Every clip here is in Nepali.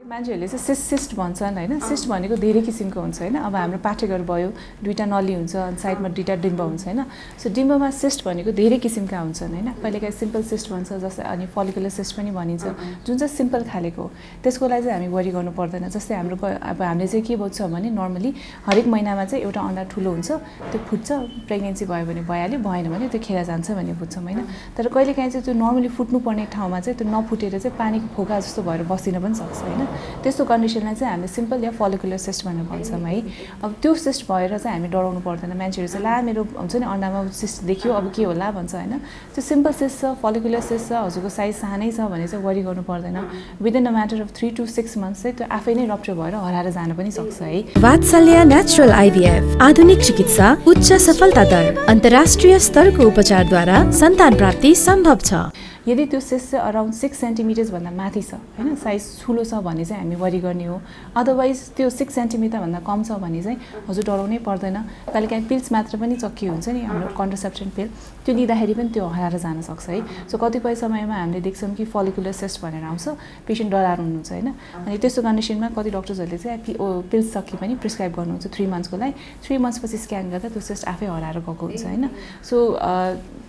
मान्छेहरूले चाहिँ सिस्ट भन्छन् हैन। सिस्ट भनेको धेरै किसिमको हुन्छ हैन। अब हाम्रो पाठेघर भयो, दुईटा नली हुन्छ अनि साइडमा दुईटा डिम्ब हुन्छ हैन। सो डिम्बमा सिस्ट भनेको धेरै किसिमका हुन्छन् हैन। कहिलेकाहीँ सिम्पल सिस्ट भन्छ जस्तै अनि फलिकुलर सिस्ट पनि भनिन्छ, जुन चाहिँ सिम्पल खालेको हो। त्यसको लागि चाहिँ हामी वरि गर्नु पर्दैन। जस्तै हाम्रो अब हामीले चाहिँ के भन्छ भने नर्मली हरेक महिनामा चाहिँ एउटा अन्डा ठुलो हुन्छ, त्यो फुट्छ, प्रेग्नेन्सी भयो भने भइहाल्यो, भएन भने त्यो खेर जान्छ भन्ने बुझ्छौँ हैन। तर कहिलेकाहीँ चाहिँ त्यो नर्मली फुट्नु पर्ने ठाउँमा चाहिँ त्यो नफुटेर चाहिँ पानीको फोका जस्तो भएर बसिन पनि सक्छ हैन। त्यस्तो कन्डिसनलाई चाहिँ हामीले सिम्पल या फलिकुलर सिस्ट भनेर भन्छौँ है। अब त्यो सिस्ट भएर चाहिँ हामी डराउनु पर्दैन। मान्छेहरू चाहिँ ला मेरो हुन्छ नि अन्डामा सिस्ट देखियो अब के होला भन्छ हैन। त्यो सिम्पल सिस्ट छ, फलिकुलर सिस्ट छ, हजुरको साइज सानै छ भने चाहिँ वरि गर्नु पर्दैन। Within a matter of 3 to 6 months चाहिँ त्यो आफै नै रप्चर भएर हराएर जान पनि सक्छ है। वात्सल्य नेचुरल आइभीएफ आधुनिक चिकित्सा, उच्च सफलता दर, अन्तर्राष्ट्रिय स्तरको उपचारद्वारा सन्तान प्राप्ति सम्भव छ। यदि त्यो सिस्ट चाहिँ अराउन्ड 6 सेन्टिमिटर्स भन्दा माथि छ हैन, साइज ठुलो छ भने चाहिँ हामी वरि गर्ने हो। अदरवाइज त्यो 6 सेन्टिमिटर भन्दा कम छ भने चाहिँ हजुर डराउनै पर्दैन। कहिलेकाहीँ पिल्स मात्र पनि चक्की हुन्छ नि हाम्रो कन्ट्रासेप्सन पिल, त्यो लिँदाखेरि पनि त्यो हराएर जान सक्छ है। सो कतिपय समयमा हामीले देख्छौँ कि फलिकुलर सिस्ट भनेर आउँछ, पेसेन्ट डराएर हुनुहुन्छ हैन। अनि त्यस्तो कन्डिसनमा कति डक्टर्सहरूले चाहिँ पिल्स चक्की पनि प्रिस्क्राइब गर्नुहुन्छ 3 मन्थ्सको लागि। 3 मन्थ्सपछि स्क्यान गर्दा त्यो सिस्ट आफै हराएर गएको हुन्छ हैन। सो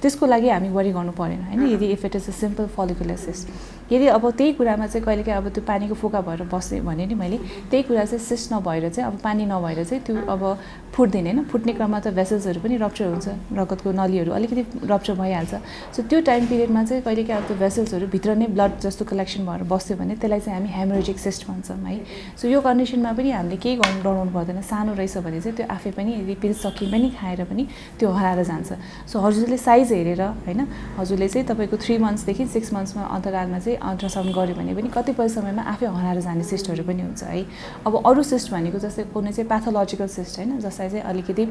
त्यसको लागि हामी वरि गर्नु परेन हैन। यदि if it is a simple follicular cyst, यदि अब त्यही कुरामा चाहिँ कहिलेकाहीँ अब त्यो पानीको फोका भएर बस्ने भने नि मैले, त्यही कुरा चाहिँ सिस्ट नभएर चाहिँ अब पानी नभएर चाहिँ त्यो अब फुट्दैन हैन। फुट्ने क्रममा त भेसल्सहरू पनि रप्चर हुन्छ, रगतको नलीहरू अलिकति रप्चर भइहाल्छ। सो त्यो टाइम पिरियडमा चाहिँ कहिलेकाहीँ अब त्यो भेसल्सहरू भित्र नै ब्लड जस्तो कलेक्सन भएर बस्यो भने त्यसलाई चाहिँ हामी हेमोरेजिक सिस्ट भन्छौँ है। सो यो कन्डिसनमा पनि हामीले केही गर्नु डराउनु पर्दैन। सानो रहेछ भने चाहिँ त्यो आफै पनि यदि पिल्स सकी पनि खाएर पनि त्यो हराएर जान्छ। सो हजुरले साइज हेरेर हैन, हजुरले चाहिँ तपाईँको 3 मन्थ्सदेखि 6 मन्थ्समा अन्तरालमा चाहिँ अल्ट्रासाउन्ड गर्यो भने पनि कतिपय समयमा आफै हराएर जाने सिस्टहरू पनि हुन्छ है। अब अरू सिस्ट भनेको जस्तै कुनै चाहिँ प्याथोलोजिकल सिस्ट हैन, जसलाई चाहिँ अलिकति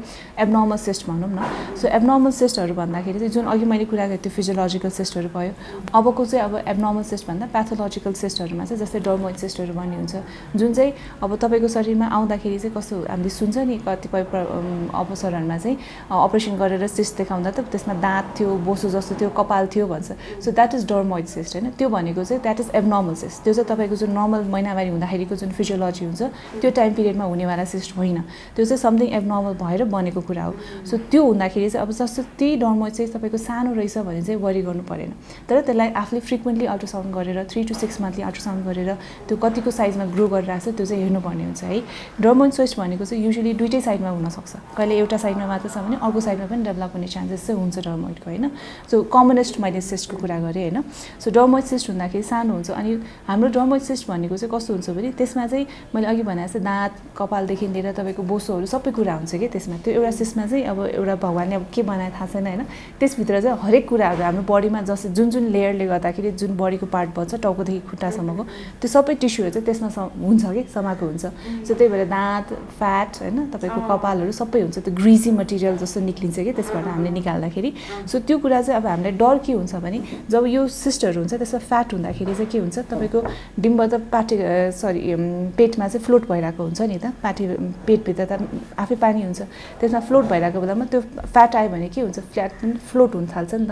एब्नर्मल सिस्ट भनौँ न। सो एब्नर्मल सिस्टहरू भन्दाखेरि चाहिँ जुन अघि मैले कुरा गरेँ त्यो फिजियोलोजिकल सिस्टहरू भयो। अबको चाहिँ अब एब्नर्मल सिस्ट भन्दा प्याथोलोजिकल सिस्टहरूमा चाहिँ जस्तै डर्मोइड सिस्टहरू भन्ने हुन्छ, जुन चाहिँ अब तपाईँको शरीरमा आउँदाखेरि चाहिँ कस्तो हामीले सुन्छ नि कतिपय अवसरहरूमा चाहिँ अपरेसन गरेर सिस्ट देखाउँदा त त्यसमा दाँत थियो, बोसो जस्तो थियो, कपाल थियो भन्छ। So that is dermoid cyst हैन। त्यो भनेको चाहिँ द्याट इज एब्नर्मल सिस्ट। त्यो चाहिँ तपाईँको जुन नर्मल महिनावारी हुँदाखेरिको जुन फिजियोलोजी हुन्छ त्यो टाइम पिरियडमा हुनेवाला सिस्ट होइन, त्यो चाहिँ समथिङ एब्नर्मल भएर बनेको कुरा हो। सो त्यो हुँदाखेरि चाहिँ अब जस्तो त्यही डर्मोइड चाहिँ तपाईँको सानो रहेछ भने चाहिँ वरि गर्नु परेन। तर त्यसलाई आफूले फ्रिक्वेन्टली अल्ट्रासाउन्ड गरेर 3 to 6 मन्थली अल्ट्रासाउन्ड गरेर त्यो कतिको साइजमा ग्रो गरिरहेको छ त्यो चाहिँ हेर्नुपर्ने हुन्छ है। डर्मोइड सिस्ट भनेको चाहिँ युजुअली दुईटै साइडमा हुनसक्छ, कहिले एउटा साइडमा मात्र छ भने अर्को साइडमा पनि डेभलप हुने चान्सेस चाहिँ हुन्छ डर्मोइडको हैन। सो कमनेस्ट मैले सिस्टको कुरा गरेँ हैन। सो डर्मोइड सिस्ट हुँदाखेरि सानो हुन्छ। अनि हाम्रो डर्मोइड सिस्ट भनेको चाहिँ कस्तो हुन्छ भने त्यसमा चाहिँ मैले अघि भने जस्तै दाँत, कपालदेखि लिएर तपाईँको बोसोहरू सबै कुरा हुन्छ कि त्यसमा। त्यो एउटा सिस्टमा चाहिँ अब एउटा भगवानले अब के बनाए थाहा छैन हैन, त्यसभित्र चाहिँ हरेक कुराहरू हाम्रो बडीमा जस्तै जुन जुन लेयरले गर्दाखेरि जुन बडीको पार्ट बन्छ टाउकोदेखि खुट्टासम्मको त्यो सबै टिस्युहरू चाहिँ त्यसमा हुन्छ कि समाएको हुन्छ। सो त्यही भएर दाँत, फ्याट हैन, तपाईँको कपालहरू सबै हुन्छ, त्यो ग्रिजी मटेरियल जस्तो निक्लिन्छ कि त्यसबाट हामीले निकाल्दाखेरि। सो त्यो कुरा चाहिँ अब हामीलाई डर के हुन्छ भने जब यो सिस्टहरू हुन्छ त्यसमा फ्याट हुँदाखेरि चाहिँ के हुन्छ तपाईँको डिम्ब त पेटमा चाहिँ फ्लोट भइरहेको हुन्छ नि त, पेटभित्र त आफै पानी हुन्छ, त्यसमा फ्लोट भइरहेको बेलामा त्यो फ्याट आयो भने के हुन्छ, फ्याट पनि फ्लोट हुन थाल्छ नि त।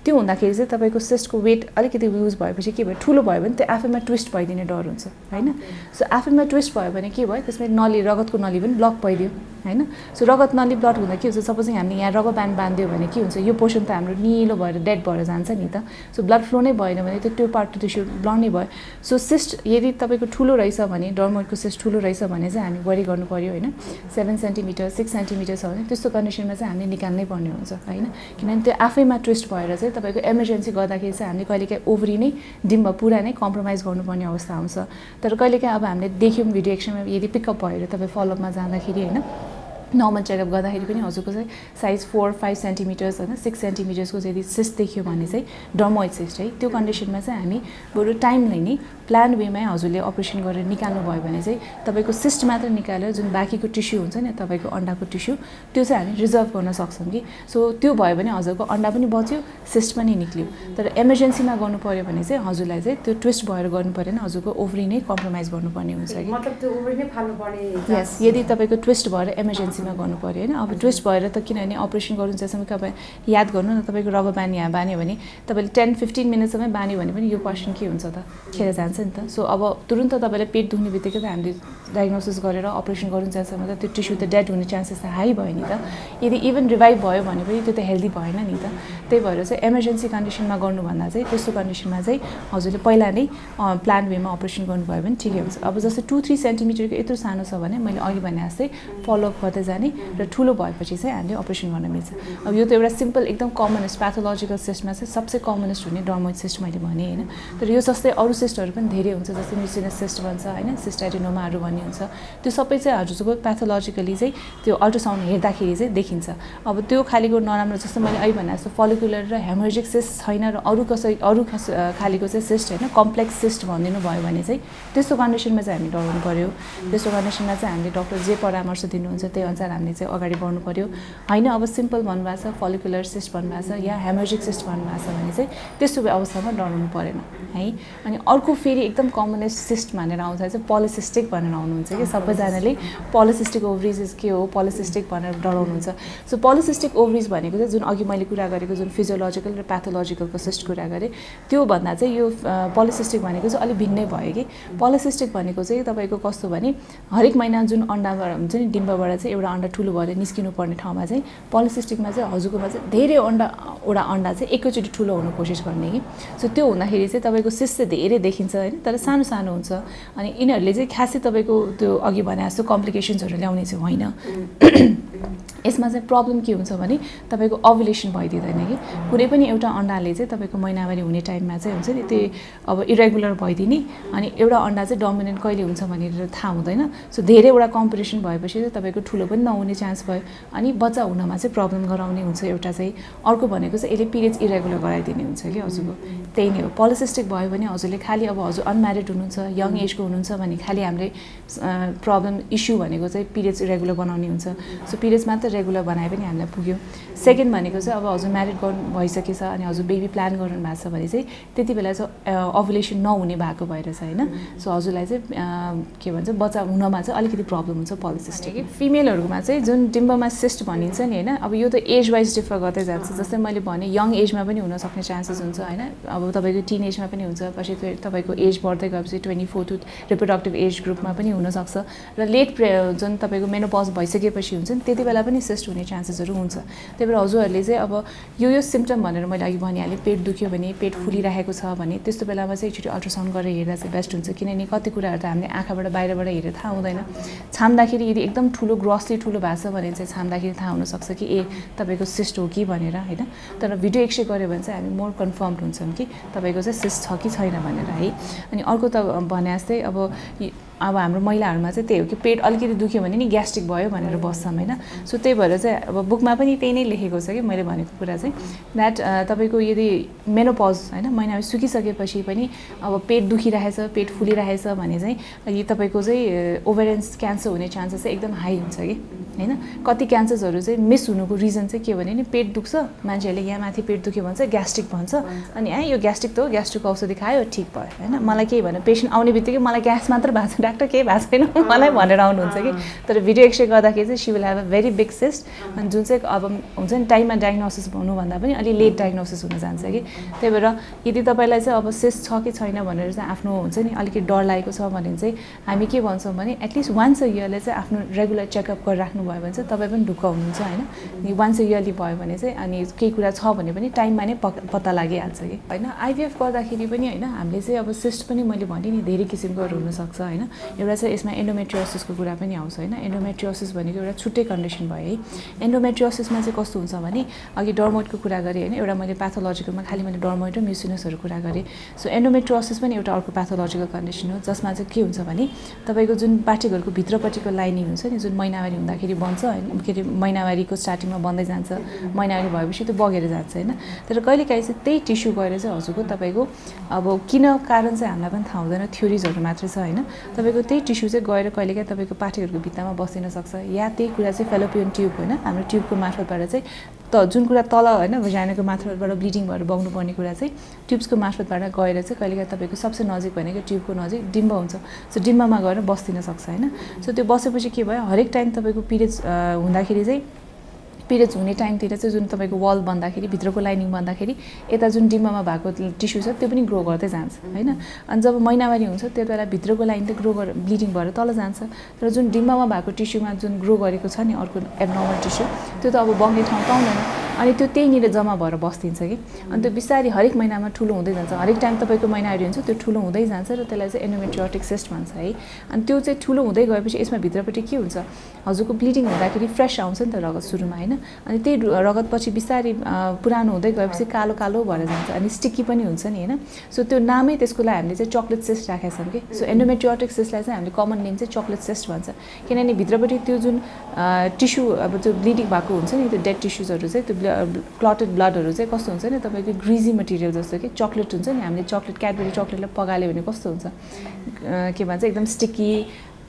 त्यो हुँदाखेरि चाहिँ तपाईँको सिस्टको वेट अलिकति युज भएपछि के भयो, ठुलो भयो भने त्यो आफैमा ट्विस्ट भइदिने डर हुन्छ हैन। सो आफैमा ट्विस्ट भयो भने के भयो, त्यसमा नली, रगतको नली पनि ब्लक भइदियो हैन। सो रगत नली ब्लक हुँदा के हुन्छ, सपोजिङ हामीले यहाँ रबर ब्यान्ड बाँधिदियो भने के हुन्छ, यो पोर्सन त हाम्रो निलो भएर डेड भएर जान्छ नि त। सो ब्लड फ्लो नै भएन भने त्यो पार्ट टिस्यु ब्लक नै भयो। सो सिस्ट यदि तपाईँको ठुलो रहेछ भने, डर्मोइडको सिस्ट ठुलो रहेछ भने चाहिँ हामी वरि गर्नु पर्यो हैन। 7 सेन्टिमिटर 6 सेन्टिमिटर छ भने त्यस्तो कन्डिसनमा चाहिँ हामीले निकाल्नै पर्ने हुन्छ हैन। किनभने त्यो आफैमा ट्विस्ट भएर चाहिँ तपाईँको इमर्जेन्सी गर्दाखेरि चाहिँ हामीले कहिलेकाहीँ ओभरी नै डिम्ब पुरा नै कम्प्रोमाइज गर्नुपर्ने अवस्था आउँछ। तर कहिलेकाहीँ अब हामीले देख्यौँ भिडियो एक्सरेमा यदि पिकअप भएर तपाईँ फलोअपमा जाँदाखेरि हैन, नर्मल चेकअप गर्दाखेरि पनि हजुरको चाहिँ साइज 4-5 सेन्टिमिटर्स होइन 6 सेन्टिमिटर्सको यदि सिस्ट देखियो भने चाहिँ डर्मोइड सिस्ट है। त्यो कन्डिसनमा चाहिँ हामी बरु टाइमली नै प्लान वेमै हजुरले अपरेसन गरेर निकाल्नु भयो भने चाहिँ तपाईँको सिस्ट मात्र निकालेर जुन बाँकीको टिस्यु हुन्छ नि तपाईँको अन्डाको टिस्यु त्यो चाहिँ हामी रिजर्भ गर्न सक्छौँ कि। सो त्यो भयो भने हजुरको अन्डा पनि बच्यो, सिस्ट पनि निक्ल्यो। तर इमर्जेन्सीमा गर्नु पऱ्यो भने चाहिँ हजुरलाई चाहिँ त्यो ट्विस्ट भएर गर्नु परेन, हजुरको ओभरी नै कम्प्रोमाइज गर्नुपर्ने हुन्छ कि। मतलब त्यो ओभरी नै फाल्नुपर्ने। यस, यदि तपाईँको ट्विस्ट भएर इमर्जेन्सी इमर्जेन्सीमा गर्नु पर्यो होइन अब ट्विस्ट भएर त किनभने अपरेसन गर्नु जसम्म तपाईँ याद गर्नु न तपाईँको रबर ब्यान्ड यहाँ बान्यो भने तपाईँले 10-15 मिनटसम्म बान्यो भने पनि यो पर्सन के हुन्छ त खेर जान्छ नि त सो अब तुरुन्त तपाईँलाई पेट दुख्ने बित्तिकै त हामीले डायग्नोसिस गरेर अपरेसन गर्नु जाँदासम्म त त्यो टिस्यु त डेड हुने चान्सेस त हाई भयो नि त यदि इभन रिभाइभ भयो भने पनि त्यो त हेल्दी भएन नि त त्यही भएर चाहिँ इमर्जेन्सी कन्डिसनमा गर्नुभन्दा चाहिँ त्यस्तो कन्डिसनमा चाहिँ हजुरले पहिला नै प्लान वेमा अपरेसन गर्नुभयो भने ठिकै हुन्छ अब जस्तै 2-3 सेन्टिमिटरको यत्रो सानो छ भने मैले अघि भने जस्तै फलोअप गर्दै जाने र ठुलो भएपछि चाहिँ हामीले अपरेसन गर्न मिल्छ अब यो त एउटा सिम्पल एकदम कमनेस्ट प्याथोलोजिकल सिस्टमा चाहिँ सबसे कमनेस्ट हुने डर्मोइड सिस्ट मैले भने होइन तर यो जस्तै अरू सिस्टहरू पनि धेरै हुन्छ जस्तै म्युसिनस सिस्ट भन्छ होइन सिस्टाइटिनोमाहरू भन्ने हुन्छ त्यो सबै चाहिँ हजुरको प्याथोलोजिकली चाहिँ त्यो अल्ट्रासाउन्ड हेर्दाखेरि चाहिँ देखिन्छ अब त्यो खालीको नराम्रो जस्तो मैले अहिले भने जस्तो फलिकुलर र हेमोरेजिक सिस्ट छैन र अरू खालीको चाहिँ सिस्ट होइन कम्प्लेक्स सिस्ट भनिदिनु भयो भने चाहिँ त्यस्तो कन्डिसनमा चाहिँ हामी डराउनु पर्यो त्यस्तो कन्डिसनमा चाहिँ हामीले डक्टर जे परामर्श दिनुहुन्छ त्यही अनुसार हामीले चाहिँ अगाडि बढ्नु पर्यो होइन अब सिम्पल भन्नुभएको छ फलिकुलर सिस्ट भन्नुभएको छ या हेमोरेजिक सिस्ट भन्नुभएको छ भने चाहिँ त्यस्तो अवस्थामा डराउनु परेन है अनि अर्को फेरि एकदम कमनेस्ट सिस्ट भनेर आउँछ चाहिँ पोलिसिस्टिक भनेर आउनुहुन्छ कि सबैजनाले पोलिसिस्टिक ओभरिज के हो पोलिसिस्टिक भनेर डराउनुहुन्छ सो पोलिसिस्टिक ओभरिज भनेको चाहिँ जुन अघि मैले कुरा गरेको जुन फिजियोलोजिकल र प्याथोलोजिकलको सिस्ट कुरा गरेँ त्यो भन्दा चाहिँ यो पोलिसिस्टिक भनेको चाहिँ अलिक भिन्नै भयो कि पोलिसिस्टिक भनेको चाहिँ तपाईँको कस्तो भने हरेक महिना जुन अन्डाबाट हुन्छ नि डिम्बबाट चाहिँ एउटा अन्डा ठुलो भएर निस्किनु पर्ने ठाउँमा चाहिँ पोलिसिस्टिकमा चाहिँ हजुरकोमा चाहिँ धेरै वटा अन्डा चाहिँ एकैचोटि ठुलो हुन कोसिस गर्ने कि सो त्यो हुँदाखेरि चाहिँ तपाईँको सिस्ट चाहिँ धेरै देखिन्छ होइन तर सानो सानो हुन्छ अनि यिनीहरूले चाहिँ खासै तपाईँको त्यो अघि भने जस्तो कम्प्लिकेसन्सहरू ल्याउने चाहिँ होइन यसमा चाहिँ प्रब्लम के हुन्छ भने तपाईँको ओभुलेसन भइदिँदैन कि कुनै पनि एउटा अन्डाले चाहिँ तपाईँको महिनावारी हुने टाइममा चाहिँ हुन्छ नि त्यो अब इरेगुलर भइदिने अनि एउटा अन्डा चाहिँ डोमिनेन्ट कहिले हुन्छ भनेर थाहा हुँदैन सो धेरैवटा कम्पिटिसन भएपछि चाहिँ तपाईँको ठुलो पनि नहुने चान्स भयो अनि बच्चा हुनमा चाहिँ प्रब्लम गराउने हुन्छ एउटा चाहिँ अर्को भनेको चाहिँ यसले पिरियड्स इरेगुलर गराइदिने हुन्छ कि हजुरको त्यही नै हो पोलिसिस्टिक भयो भने हजुरले खालि अब हजुर अनम्यारिड हुनुहुन्छ यङ एजको हुनुहुन्छ भने खालि हामीले प्रब्लम इस्यु भनेको चाहिँ पिरियड्स इरेगुलर बनाउने हुन्छ सो पिरियड्स मात्र रेगुलर बनाए पनि हामीलाई पुग्यो सेकेन्ड भनेको चाहिँ अब हजुर म्यारिड गर्नु भइसकेछ अनि हजुर बेबी प्लान गर्नु भएको छ भने चाहिँ त्यति बेला चाहिँ ओभुलेसन नहुने भएको भएर चाहिँ होइन सो हजुरलाई चाहिँ के भन्छ बच्चा हुनमा चाहिँ अलिकति प्रब्लम हुन्छ पोलिसिस्टिक फिमेलहरूमा चाहिँ जुन डिम्बमा सिस्ट भनिन्छ नि होइन अब यो त एज वाइज डिफर गर्दै जान्छ जस्तै मैले भने यङ एजमा पनि हुन सक्ने चान्सेस हुन्छ होइन अब तपाईँको टिन एजमा पनि हुन्छ पछि तपाईँको एज बढ्दै गएपछि 24 टु रिप्रोडक्टिभ एज ग्रुपमा पनि हुनसक्छ र लेट जुन तपाईँको मेनोपज भइसकेपछि हुन्छ नि त्यति बेला पनि सिस्ट हुने चान्सेसहरू हुन्छ त्यही भएर हजुरहरूले चाहिँ अब यो सिम्पटम भनेर मैले अघि भनिहालेँ पेट दुख्यो भने पेट फुलिरहेको छ भने त्यस्तो बेलामा चाहिँ एकचोटि अल्ट्रासाउन्ड गरेर हेर्दा चाहिँ बेस्ट हुन्छ किनभने कति कुराहरू त हामीले आँखाबाट बाहिरबाट हेरेर थाहा हुँदैन छाम्दाखेरि यदि एकदम ठुलो ग्रसली ठुलो भएको छ भने चाहिँ छाम्दाखेरि थाहा हुनसक्छ कि तपाईँको सिस्ट हो कि भनेर होइन तर भिडियो एक्सरे गऱ्यो भने चाहिँ हामी मोर कन्फर्म हुन्छौँ कि तपाईँको चाहिँ सिस्ट छ कि छैन भनेर है अनि अर्को त भने जस्तै अब हाम्रो महिलाहरूमा चाहिँ त्यही हो कि पेट अलिकति दुख्यो भने नि ग्यास्ट्रिक भयो भनेर बस्छौँ होइन सो त्यही भएर चाहिँ अब बुकमा पनि त्यही नै लेखेको छ कि मैले भनेको कुरा चाहिँ द्याट तपाईँको यदि मेनोपज होइन महिनावारी सुकिसकेपछि पनि अब पेट दुखिरहेछ पेट फुलिरहेछ भने चाहिँ यी तपाईँको चाहिँ ओभरियन क्यान्सर हुने चान्सेस चाहिँ एकदम हाई हुन्छ कि होइन कति क्यान्सर्सहरू चाहिँ मिस हुनुको रिजन चाहिँ के भने नि पेट दुख्छ मान्छेहरूले यहाँ माथि पेट दुख्यो भन्छ ग्यास्ट्रिक भन्छ अनि यो ग्यास्ट्रिक त हो ग्यास्ट्रिक औषधि खायो ठिक भयो होइन मलाई केही भने पेसेन्ट आउने बित्तिकै मलाई ग्यास मात्र भएको छ डाक्टर केही भएको छैन मलाई भनेर आउनुहुन्छ कि तर भिडियो एक्सरे गर्दाखेरि चाहिँ she will have a very big cyst अनि जुन चाहिँ अब हुन्छ नि टाइममा डायग्नोसिस हुनुभन्दा पनि अलिक लेट डायग्नोसिस हुन जान्छ कि त्यही भएर यदि तपाईँलाई चाहिँ अब सिस्ट छ कि छैन भनेर चाहिँ आफ्नो हुन्छ नि अलिकति डर लागेको छ भने चाहिँ हामी के भन्छौँ भने एटलिस्ट वान्स अ इयरले चाहिँ आफ्नो रेगुलर चेकअप गरिराख्नु भयो भने चाहिँ तपाईँ पनि ढुक्क हुनुहुन्छ होइन अनि वान्स अ इयरली भयो भने चाहिँ अनि केही कुरा छ भने पनि टाइममा नै पत्ता लागिहाल्छ कि होइन आइभीएफ गर्दाखेरि पनि होइन हामीले चाहिँ अब सिस्ट पनि मैले भने नि धेरै किसिमकोहरू हुनसक्छ होइन एउटा चाहिँ यसमा एन्डोमेट्रियोसिसको कुरा पनि आउँछ होइन एन्डोमेट्रियोसिस भनेको एउटा छुट्टै कन्डिसन भयो है एन्डोमेट्रियोसिसमा चाहिँ कस्तो हुन्छ भने अघि डर्मोइडको कुरा गरेँ होइन एउटा मैले प्याथोलोजिकलमा खालि मैले डर्मोइड र म्युसिनसहरू कुरा गरेँ सो एन्डोमेट्रियोसिस पनि एउटा अर्को प्याथोलोजिकल कन्डिसन हो जसमा चाहिँ के हुन्छ भने तपाईँको जुन पार्टिकलको भित्रपट्टिको लाइनिङ हुन्छ नि जुन महिनावारी हुँदाखेरि बन्छ होइन के अरे महिनावारीको स्टार्टिङमा बन्दै जान्छ महिनावारी भएपछि त्यो बगेर जान्छ होइन तर कहिलेकाहीँ चाहिँ त्यही टिस्यु गएर चाहिँ हजुरको तपाईँको अब किन कारण चाहिँ हामीलाई पनि थाहा हुँदैन थ्योरिजहरू मात्रै छ होइन तपाईँको त्यही टिस्यु चाहिँ गएर कहिलेकाहीँ तपाईँको पार्टिकलको भित्तामा बसिन सक्छ या त्यही कुरा चाहिँ फेलोपियन ट्युब होइन हाम्रो ट्युबको मार्फतबाट चाहिँ जुन कुरा तल होइन भजाइनाको मार्फतबाट ब्लिडिङ भएर बग्नुपर्ने कुरा चाहिँ ट्युब्सको मार्फतबाट गएर चाहिँ कहिलेकाहीँ तपाईँको सबसे नजिक भनेको ट्युबको नजिक डिम्ब हुन्छ। सो डिम्बमा गएर बस्दिन सक्छ होइन। सो त्यो बसेपछि के भयो, हरेक टाइम तपाईँको पिरियड्स हुँदाखेरि चाहिँ पिरियड्स हुने टाइमतिर चाहिँ जुन तपाईँको वाल बन्दाखेरि भित्रको लाइनिङ बन्दाखेरि यता जुन डिम्बमा भएको टिस्यु छ त्यो पनि ग्रो गर्दै जान्छ होइन। अनि जब महिनावारी हुन्छ त्यो बेला भित्रको लाइन त ग्रो गरेर ब्लिडिङ भएर तल जान्छ, तर जुन डिम्बमा भएको टिस्युमा जुन ग्रो गरेको छ नि अर्को एबनर्मल टिस्यु त्यो त अब बग्ने ठाउँ पाउँदैन, अनि त्यो त्यहीँनिर जम्मा भएर बस्दिन्छ कि। अनि त्यो बिस्तारै हरेक महिनामा ठुलो हुँदै जान्छ, हरेक टाइम तपाईँको महिनावारी हुन्छ त्यो ठुलो हुँदै जान्छ र त्यसलाई चाहिँ एन्डोमेट्रियोटिक सिस्ट भन्छ है। अनि त्यो चाहिँ ठुलो हुँदै गएपछि यसमा भित्रपट्टि के हुन्छ, हजुरको ब्लिडिङ हुँदाखेरि फ्रेस आउँछ नि त रगत सुरुमा होइन। अनि त्यही रगत पछि बिस्तारै पुरानो हुँदै गएपछि कालो कालो भएर जान्छ अनि स्टिकी पनि हुन्छ नि होइन। सो त्यो नामै त्यसको लागि हामीले चाहिँ चक्लेट सिस्ट राखेका छौँ कि। सो एन्डोमेट्रियोटिक सिस्टलाई चाहिँ हामीले कमन नेम चाहिँ चक्लेट सिस्ट भन्छ, किनभने भित्रपट्टि त्यो जुन टिस्यु अब त्यो ब्लिडिङ भएको हुन्छ नि त्यो डेड टिस्युजहरू चाहिँ त्यो क्लटेड ब्लडहरू चाहिँ कस्तो हुन्छ नि तपाईँको ग्रिजी मटेरियल जस्तो कि चक्लेट हुन्छ नि, हामीले चक्लेट क्याडबरी चक्लेटलाई पगाल्यो भने कस्तो हुन्छ के भन्छ एकदम स्टिकी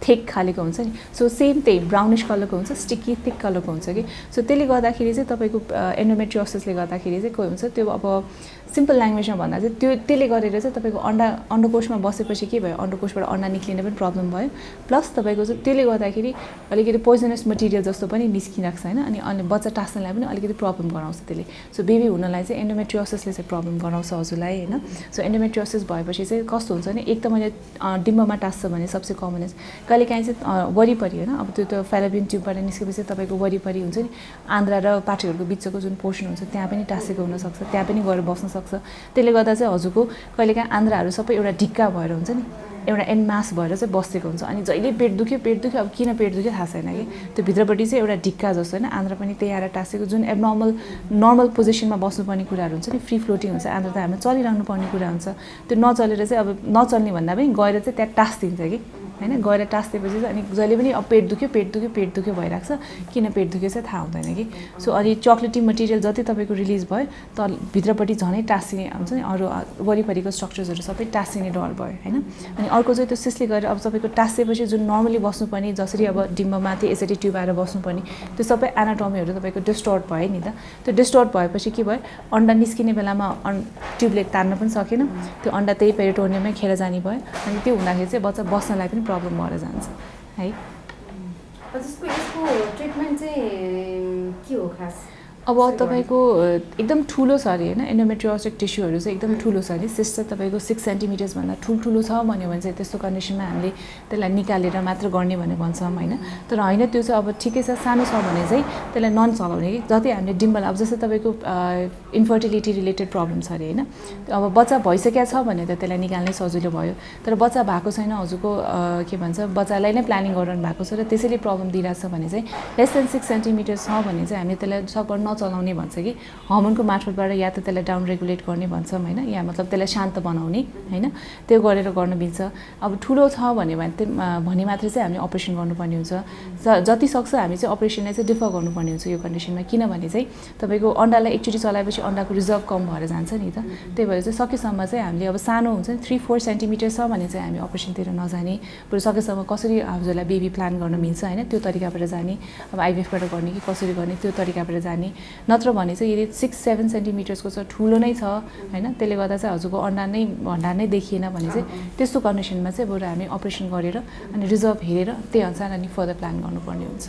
थिक खालेको हुन्छ नि। सो सेम त्यही ब्राउनिस कलरको हुन्छ, स्टिकी थिक कलरको हुन्छ कि। सो त्यसले गर्दाखेरि चाहिँ तपाईँको एन्डोमेट्रियोसिसले गर्दाखेरि चाहिँ के हुन्छ त्यो अब सिम्पल ल्याङ्ग्वेजमा भन्दा चाहिँ त्यसले गरेर चाहिँ तपाईँको अन्डकोशमा बसेपछि के भयो, अन्डकोशबाट अन्डा निक्लिने पनि प्रब्लम भयो, प्लस तपाईँको चाहिँ त्यसले गर्दाखेरि अलिकति पोइजनस मटेरियल जस्तो पनि निस्किरहेको छ होइन। अनि बच्चा टास्नलाई पनि अलिकति प्रब्लम गराउँछ त्यसले। सो बेबी हुनलाई चाहिँ एन्डोमेट्रियोसिसले चाहिँ प्रब्लम गराउँछ हजुरलाई होइन। सो एन्डोमेट्रियोसिस भएपछि चाहिँ कस्तो हुन्छ भने एक त मैले डिम्बमा टास्छ भने सबसे कमनेस्ट, कहिलेकाहीँ चाहिँ वरिपरि होइन अब त्यो फेलोपियन ट्युबबाट निस्केपछि तपाईँको वरिपरि हुन्छ नि आन्द्रा र पाठीहरूको बिचको जुन पोर्सन हुन्छ त्यहाँ पनि टाँसेको हुनसक्छ, त्यहाँ पनि गएर बस्न सक्छ। त्यसले गर्दा चाहिँ हजुरको कहिलेकाहीँ आन्द्राहरू सबै एउटा ढिक्का भएर हुन्छ नि एउटा एन्मास भएर चाहिँ बसेको हुन्छ, अनि जहिले पेट दुख्यो अब किन पेट दुख्यो थाहा छैन कि त्यो भित्रपट्टि चाहिँ एउटा ढिक्का जस्तो होइन आन्द्रा पनि त्यही आएर टाँसेको जुन नर्मल पोजिसनमा बस्नुपर्ने कुराहरू हुन्छ नि फ्री फ्लोटिङ हुन्छ आन्द्रा त हामी चलिरहनु पर्ने कुरा हुन्छ, त्यो नचलेर चाहिँ अब नचल्ने भन्दा पनि गएर चाहिँ त्यहाँ टाँसिदिन्छ कि होइन। गएर टाँसेपछि चाहिँ अनि जहिले पनि अब पेट दुख्यो भइरहेको छ, किन पेट दुख्यो चाहिँ थाहा हुँदैन कि। सो अनि चक्लेटी मटेरियल जति तपाईँको रिलिज भयो त भित्रपट्टि झनै टाँसिने हुन्छ नि अरू वरिपरिको स्ट्रक्चर्सहरू सबै टाँसिने डर भयो होइन। अनि अर्को चाहिँ त्यो सिसले गरेर अब तपाईँको टाँसेपछि जुन नर्मली बस्नुपर्ने जसरी अब डिम्बमाथि यसरी ट्युब आएर बस्नुपर्ने त्यो सबै एनाटोमीहरू तपाईँको डिस्टर्ट भयो नि त। त्यो डिस्टर्ट भएपछि के भयो, अन्डा निस्किने बेलामा ट्युबले तान्न पनि सकेन, त्यो अन्डा त्यही पेरिटोनियममै खेर जाने भयो, अनि त्यो हुँदाखेरि चाहिँ बच्चा बस्नलाई पनि प्रब्लम भएर जान्छ है। यसको ट्रिटमेन्ट चाहिँ के हो खास? अब तपाईँको एकदम ठुलो छ अरे होइन, एन्डोमेट्रियोटिक टिस्युहरू चाहिँ एकदम ठुलो छ अरे, सिस्ट चाहिँ तपाईँको 6 सेन्टिमिटर्सभन्दा ठुलो छ भन्यो भने चाहिँ त्यस्तो कन्डिसनमा हामीले त्यसलाई निकालेर मात्र गर्ने भनेर भन्छौँ होइन। तर होइन त्यो चाहिँ अब ठिकै छ, सानो छ भने चाहिँ त्यसलाई नन चलाउने कि जति हामीले डिम्बल अब जस्तै तपाईँको इन्फर्टिलिटी रिलेटेड प्रब्लम छ अरे होइन। अब बच्चा भइसकेको छ भने त त्यसलाई निकाल्नै सजिलो भयो, तर बच्चा भएको छैन हजुरको के भन्छ बच्चालाई नै प्लानिङ गराउनु भएको छ र त्यसैले प्रब्लम दिइरहेको छ भने चाहिँ लेस देन 6 सेन्टिमिटर छ भने चाहिँ हामीले त्यसलाई सपोर्ट नचलाउने भन्छ कि हर्मोनको मार्फतबाट या त त्यसलाई डाउन रेगुलेट गर्ने भन्छौँ होइन, या मतलब त्यसलाई शान्त बनाउने होइन, त्यो गरेर गर्न मिल्छ। अब ठुलो छ भने मात्रै चाहिँ हामीले अपरेसन गर्नुपर्ने हुन्छ, जति सक्छ हामी चाहिँ अपरेसनलाई चाहिँ डिफर गर्नुपर्ने हुन्छ यो कन्डिसनमा, किनभने चाहिँ तपाईँको अन्डालाई एकचोटि चलाएपछि अन्डाको रिजर्भ कम भएर जान्छ नि त। त्यही भएर चाहिँ सकेसम्म चाहिँ हामीले अब सानो हुन्छ नि 3-4 सेन्टिमिटर छ भने चाहिँ हामी अपरेसनतिर नजाने, बरु सकेसम्म कसरी हजुरलाई बेबी प्लान गर्न मिल्छ होइन त्यो तरिकाबाट जाने, अब आइभिएफबाट गर्ने कि कसरी गर्ने त्यो तरिकाबाट जाने। नत्र भने चाहिँ यदि 6-7 सेन्टिमिटर्सको छ ठुलो नै छ होइन, त्यसले गर्दा चाहिँ हजुरको भण्डार नै देखिएन भने चाहिँ त्यस्तो कन्डिसनमा चाहिँ बरु हामी अपरेसन गरेर अनि रिजर्भ हेरेर त्यही अनुसार अनि फर्दर प्लान गर्नुपर्ने हुन्छ।